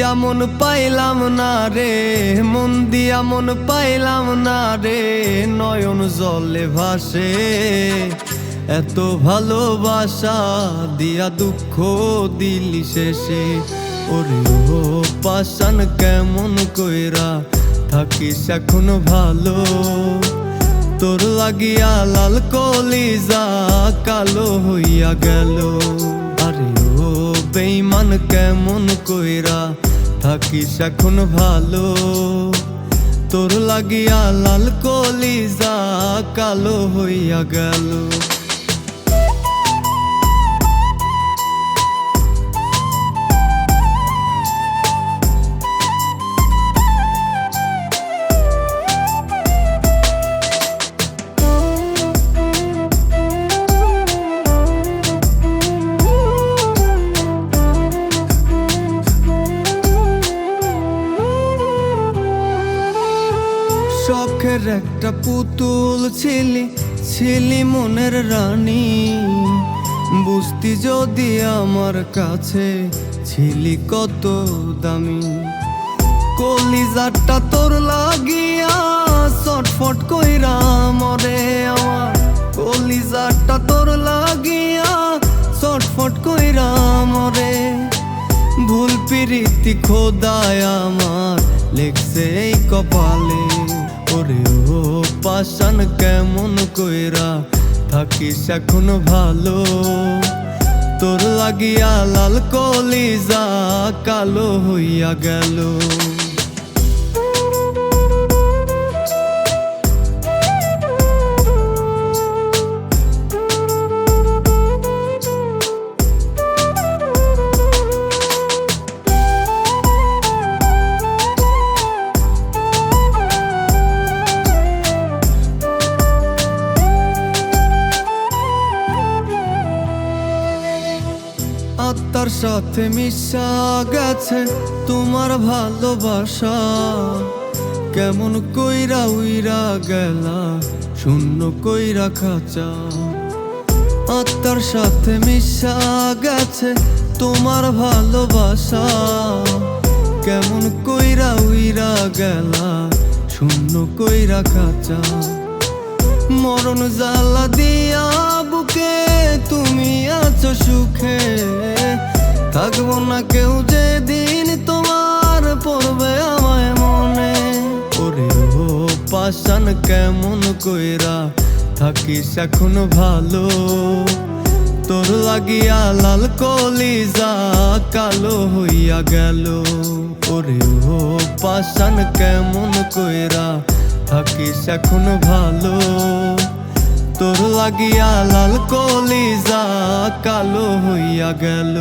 দিয়া মন পাইলাম না রে, মন দিয়া মন পাইলাম না রে, নয়ন জলে ভাসে। এত ভালোবাসা দিয়া দুঃখ দিলি শেষে। ওরে ও পাষাণ কেমন কইরা থাকিস এখন ভালো, তোর লাগিয়া লাল কলিজা কালো হইয়া গেল। আরে ও বেঈমান কেমন কইরা থাকিস এখন ভালো, তোর লাগিয়া লাল কলিজা কালো হইয়া গেল। শখের একটা পুতুল ছিলি, ছিলি মনের রানী, বুঝতি যদি আমার কাছে ছিলি কত দামি। কলিজাটা তোর লাগিয়া ছটফট কইরা মরে আমার, কলিজাটা তোর লাগিয়া ছটফট কইরা মরে। ভুল পিরিতি খোদায় আমার লেখছে এই কপালে। ওরে ও পাষাণ কেমন কইরা থাকিস এখন ভালো, তোর লাগিয়া লাল কলিজা কালো হইয়া গেল। আত্মার সাথে মিশা গেছে তোমার ভালোবাসা, কেমন কইরা উইরা গেলা শূন্য কইরা খাঁচা। আত্মার সাথে মিশা গেছে তোমার ভালোবাসা, কেমন কইরা উইরা গেলা শূন্য কইরা খাঁচা। মরণ জ্বালা দিয়া বুকে তুমি আছো সুখে, থাকবো না কেউ যেদিন তোমার পড়বে আমায় মনে। ওরে ও পাষাণ কেমন কইরা থাকিস এখন ভালো, তোর লাগিয়া লাল কলিজা কালো হইয়া গেল। ওরে ও পাষাণ কেমন কইরা থাকিস এখন ভালো, তোর লাগিয়া লাল কলিজা কালো হইয়া গেল।